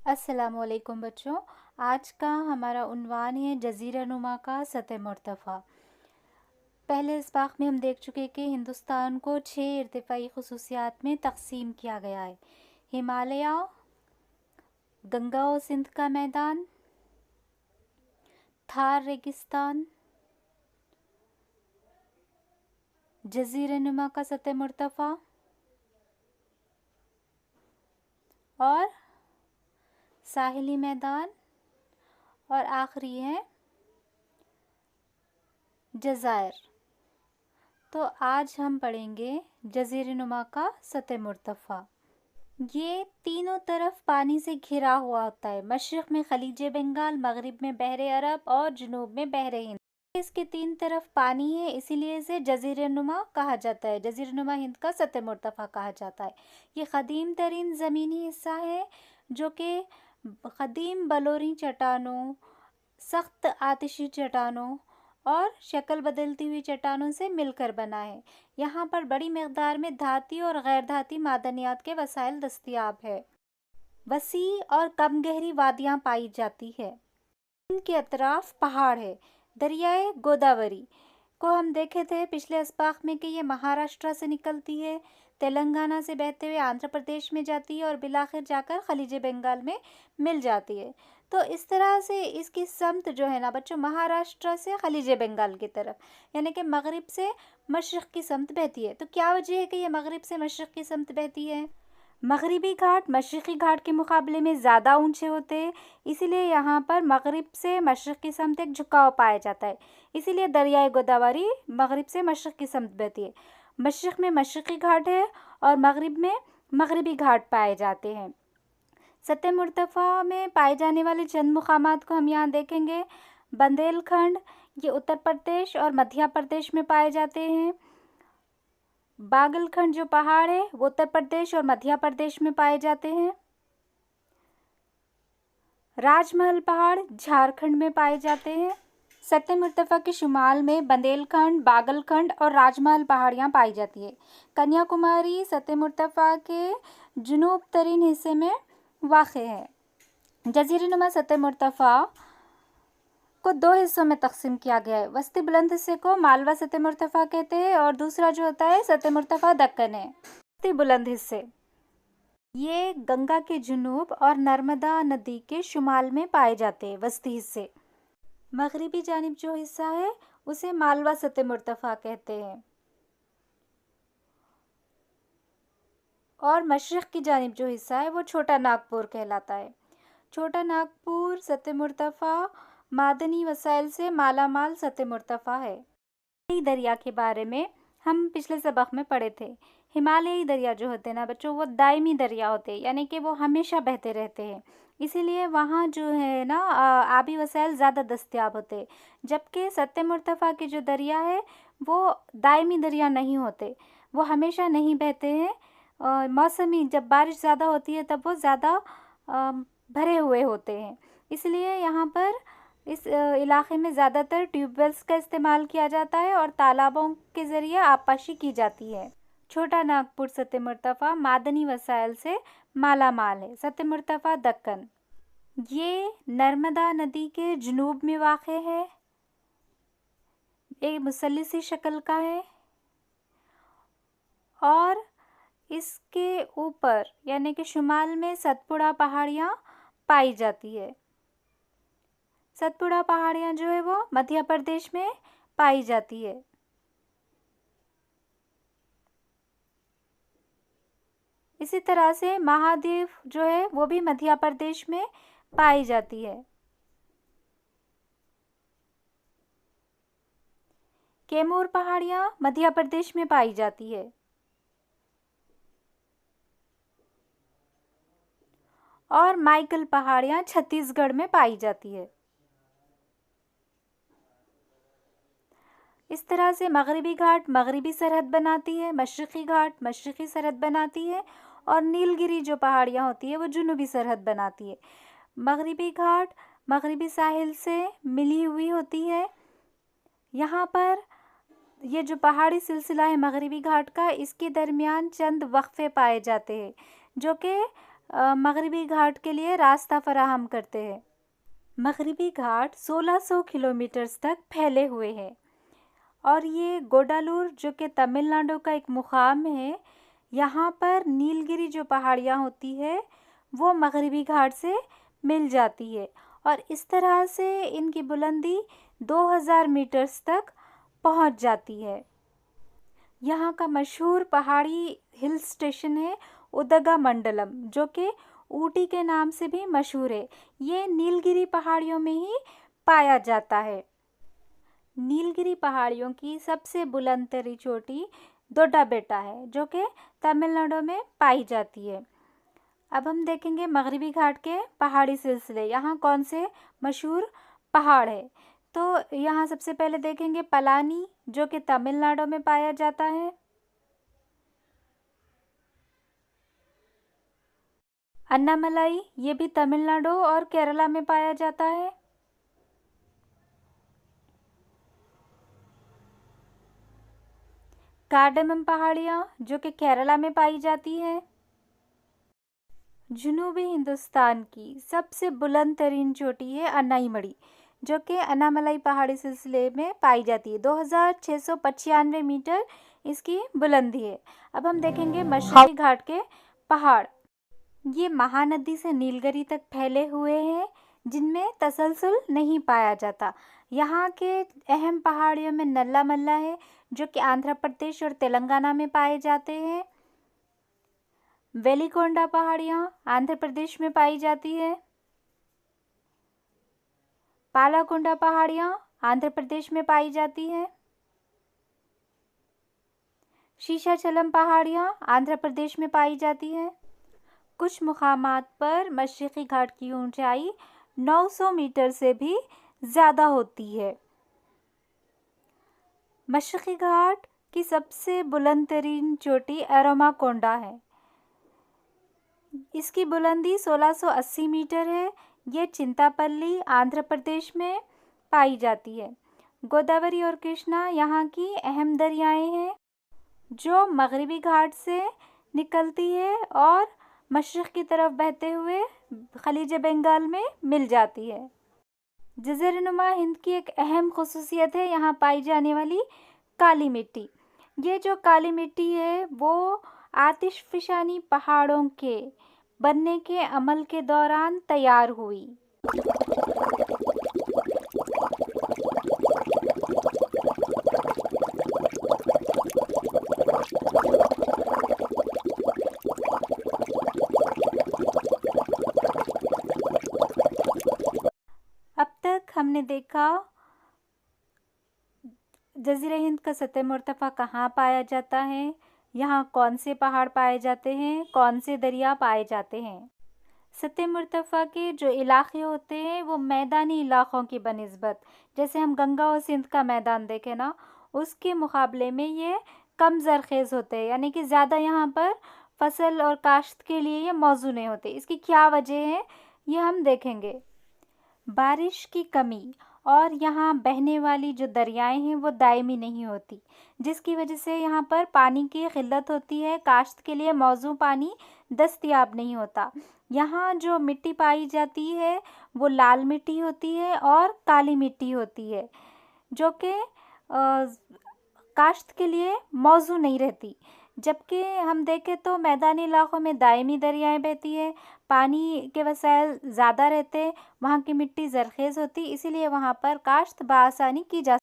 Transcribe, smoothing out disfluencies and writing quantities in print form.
السلام علیکم بچوں، آج کا ہمارا عنوان ہے جزیرہ نما کا سطح مرتفع۔ پہلے اسباق میں ہم دیکھ چکے کہ ہندوستان کو 6 ارتفاعی خصوصیات میں تقسیم کیا گیا ہے: ہمالیہ، گنگا و سندھ کا میدان، تھار ریگستان، جزیرہ نما کا سطح مرتفع اور ساحلی میدان، اور آخری ہے جزائر۔ تو آج ہم پڑھیں گے جزیرہ نما کا سطح مرتفع۔ یہ تینوں طرف پانی سے گھرا ہوا ہوتا ہے، مشرق میں خلیج بنگال، مغرب میں بحر عرب اور جنوب میں بحر ہند۔ اس کے 3 طرف پانی ہے، اسی لیے اسے جزیرہ نما کہا جاتا ہے، جزیرہ نما ہند کا سطح مرتفع کہا جاتا ہے۔ یہ قدیم ترین زمینی حصہ ہے جو کہ قدیم بلوری چٹانوں، سخت آتشی چٹانوں اور شکل بدلتی ہوئی چٹانوں سے مل کر بنا ہے۔ یہاں پر بڑی مقدار میں دھاتی اور غیر دھاتی معدنیات کے وسائل دستیاب ہے۔ وسیع اور کم گہری وادیاں پائی جاتی ہے۔ ان کے اطراف پہاڑ ہے۔ دریائے گوداوری کو ہم دیکھے تھے پچھلے اسباق میں کہ یہ مہاراشٹر سے نکلتی ہے، تلنگانہ سے بہتے ہوئے آندھرا پردیش میں جاتی ہے اور بالآخر جا کر خلیج بنگال میں مل جاتی ہے۔ تو اس طرح سے اس کی سمت جو ہے نا بچوں، مہاراشٹر سے خلیج بنگال کی طرف، یعنی کہ مغرب سے مشرق کی سمت بہتی ہے۔ تو کیا وجہ ہے کہ یہ مغرب سے مشرق کی سمت بہتی ہے؟ مغربی گھاٹ مشرقی گھاٹ کے مقابلے میں زیادہ اونچے ہوتے ہیں، اسی لیے یہاں پر مغرب سے مشرق کی سمت ایک جھکاؤ پایا جاتا ہے، اسی لیے دریائے گوداوری مغرب سے مشرق کی سمت بہتی ہے۔ مشرق میں مشرقی گھاٹ ہے اور مغرب میں مغربی گھاٹ پائے جاتے ہیں۔ سطح مرتفع میں پائے جانے والے چند مقامات کو ہم یہاں دیکھیں گے۔ بندیل کھنڈ، یہ اتر پردیش اور مدھیہ پردیش میں پائے جاتے ہیں۔ باگل کھنڈ جو پہاڑ ہے وہ اتر پردیش اور مدھیہ پردیش میں پائے جاتے ہیں۔ راج محل پہاڑ جھارکھنڈ میں پائے جاتے ہیں۔ سطح مرتفع کے شمال میں بندیل کھنڈ، باگل کھنڈ اور راج محل پہاڑیاں پائی جاتی ہیں۔ کنیا کماری سطح مرتفع کے جنوب ترین حصے میں واقع ہے۔ جزیرہ نما سطح مرتفع کو 2 حصوں میں تقسیم کیا گیا ہے۔ وسطی بلند حصے کو مالوا سطح مرتفع کہتے ہیں اور دوسرا جو ہوتا ہے سطح مرتفع دکن ہے۔ وسطی بلند حصے یہ گنگا کے جنوب اور نرمدا ندی کے شمال میں پائے جاتے ہیں۔ وسطی حصے مغربی جانب جو حصہ ہے اسے مالوا سطح مرتفع کہتے ہیں، اور مشرق کی جانب جو حصہ ہے وہ چھوٹا ناگپور کہلاتا ہے۔ چھوٹا ناگپور سطح مرتفع معدنی وسائل سے مالا مال سطح مرتفع ہے۔ ہمالیائی دریا کے بارے میں ہم پچھلے سبق میں پڑھے تھے۔ ہمالیائی دریا جو ہوتے ہیں نا بچوں، وہ دائمی دریا ہوتے ہیں، یعنی کہ وہ ہمیشہ بہتے رہتے ہیں، اسی لیے وہاں جو ہے نا آبی وسائل زیادہ دستیاب ہوتے ہیں، جبکہ سطح مرتفع کے جو دریا ہے وہ دائمی دریا نہیں ہوتے، وہ ہمیشہ نہیں بہتے ہیں۔ موسمی جب بارش زیادہ ہوتی ہے تب وہ زیادہ بھرے ہوئے ہوتے ہیں، اس لیے یہاں پر اس علاقے میں زیادہ تر ٹیوب ویلز کا استعمال کیا جاتا ہے اور تالابوں کے ذریعے آبپاشی کی جاتی ہے۔ چھوٹا ناگپور سطح مرتفع معدنی وسائل سے مالا مال ہے۔ سطح مرتفع دکن یہ نرمدا ندی کے جنوب میں واقع ہے، ایک مثلثی شکل کا ہے اور اس کے اوپر یعنی کہ شمال میں ستپوڑا پہاڑیاں پائی جاتی ہے۔ ستپوڑا پہاڑیاں جو ہے وہ مدھیہ پردیش میں پائی جاتی ہے۔ اسی طرح سے مہادیو جو ہے وہ بھی مدھیہ پردیش میں پائی جاتی ہے۔ کیمور پہاڑیاں مدھیہ پردیش میں پائی جاتی ہے، اور مائیکل پہاڑیاں چھتیس گڑھ میں پائی جاتی ہے۔ اس طرح سے مغربی گھاٹ مغربی سرحد بناتی ہے، مشرقی گھاٹ مشرقی سرحد بناتی ہے، اور نیل گری جو پہاڑیاں ہوتی ہے وہ جنوبی سرحد بناتی ہے۔ مغربی گھاٹ مغربی ساحل سے ملی ہوئی ہوتی ہے۔ یہاں پر یہ جو پہاڑی سلسلہ ہے مغربی گھاٹ کا، اس کے درمیان چند وقفے پائے جاتے ہیں جو کہ مغربی گھاٹ کے لیے راستہ فراہم کرتے ہیں۔ مغربی گھاٹ 1600 کلومیٹرز تک پھیلے ہوئے ہیں، اور یہ گوڈالور جو کہ تمل ناڈو کا ایک مقام ہے، یہاں پر نیل گری جو پہاڑیاں ہوتی ہے وہ مغربی گھاٹ سے مل جاتی ہے، اور اس طرح سے ان کی بلندی 2000 میٹرز تک پہنچ جاتی ہے۔ یہاں کا مشہور پہاڑی ہل اسٹیشن ہے ادگا منڈلم، جو کہ اوٹی کے نام سے بھی مشہور ہے۔ یہ نیل گری پہاڑیوں میں ہی پایا جاتا ہے۔ نیل گری پہاڑیوں کی سب سے بلند ترین چوٹی دوڈا بیٹا ہے، جو کہ تمل ناڈو میں پائی جاتی ہے۔ اب ہم دیکھیں گے مغربی گھاٹ کے پہاڑی سلسلے، یہاں کون سے مشہور پہاڑ ہے۔ تو یہاں سب سے پہلے دیکھیں گے پلانی، جو کہ تمل ناڈو میں پایا جاتا ہے۔ اناملائی، یہ بھی تمل ناڈو اور کیرلا میں پایا جاتا ہے۔ کارڈمم پہاڑیاں، جو کہ کیرلا میں پائی جاتی ہے۔ جنوبی ہندوستان کی سب سے بلند ترین چوٹی ہے انائی مڑی، جو کہ اناملائی پہاڑی سلسلے میں پائی جاتی ہے۔ 2695 میٹر اس کی بلندی ہے۔ اب ہم دیکھیں گے مشرقی گھاٹ کے پہاڑ۔ یہ مہاندی سے نیلگری تک پھیلے ہوئے ہیں، جن میں تسلسل نہیں پایا جاتا۔ یہاں کے اہم پہاڑیوں میں نلا ملا ہے، جو کہ آندھرا پردیش اور تلنگانہ میں پائے جاتے ہیں۔ ویلی کونڈا پہاڑیاں آندھرا پردیش میں پائی جاتی ہے۔ پالا کونڈا پہاڑیاں آندھرا پردیش میں پائی جاتی ہے۔ شیشا چلم پہاڑیاں آندھرا پردیش میں پائی جاتی ہے۔ کچھ مقامات پر مشرقی گھاٹ کی اونچائی 900 میٹر سے بھی زیادہ ہوتی ہے۔ مشرقی گھاٹ کی سب سے بلند ترین چوٹی اروما کونڈا ہے۔ اس کی بلندی 1680 میٹر ہے۔ یہ چنتا پلی آندھرا پردیش میں پائی جاتی ہے۔ گوداوری اور کرشنا یہاں کی اہم دریائیں ہیں، جو مغربی گھاٹ سے نکلتی ہے اور مشرق کی طرف بہتے ہوئے خلیج بنگال میں مل جاتی ہے۔ جزیرہ نما ہند کی ایک اہم خصوصیت ہے یہاں پائی جانے والی کالی مٹی۔ یہ جو کالی مٹی ہے وہ آتش فشانی پہاڑوں کے بننے کے عمل کے دوران تیار ہوئی۔ اب تک ہم نے دیکھا جزیرہ ہند کا سطح مرتفع کہاں پایا جاتا ہے، یہاں کون سے پہاڑ پائے جاتے ہیں، کون سے دریا پائے جاتے ہیں۔ سطح مرتفع کے جو علاقے ہوتے ہیں وہ میدانی علاقوں کی بنسبت، جیسے ہم گنگا اور سندھ کا میدان دیکھیں نا، اس کے مقابلے میں یہ کم زرخیز ہوتے ہیں، یعنی کہ زیادہ یہاں پر فصل اور کاشت کے لیے یہ موزوں نہیں ہوتے۔ اس کی کیا وجہ ہے یہ ہم دیکھیں گے۔ بارش کی کمی اور یہاں بہنے والی جو دریائیں ہیں وہ دائمی نہیں ہوتی، جس کی وجہ سے یہاں پر پانی کی قلت ہوتی ہے، کاشت کے لیے موزوں پانی دستیاب نہیں ہوتا۔ یہاں جو مٹی پائی جاتی ہے وہ لال مٹی ہوتی ہے اور کالی مٹی ہوتی ہے، جو کہ کاشت کے لیے موزوں نہیں رہتی۔ جبکہ ہم دیکھیں تو میدانی علاقوں میں دائمی دریائیں بہتی ہے، پانی کے وسائل زیادہ رہتے، وہاں کی مٹی زرخیز ہوتی، اسی لیے وہاں پر کاشت بآسانی کی جا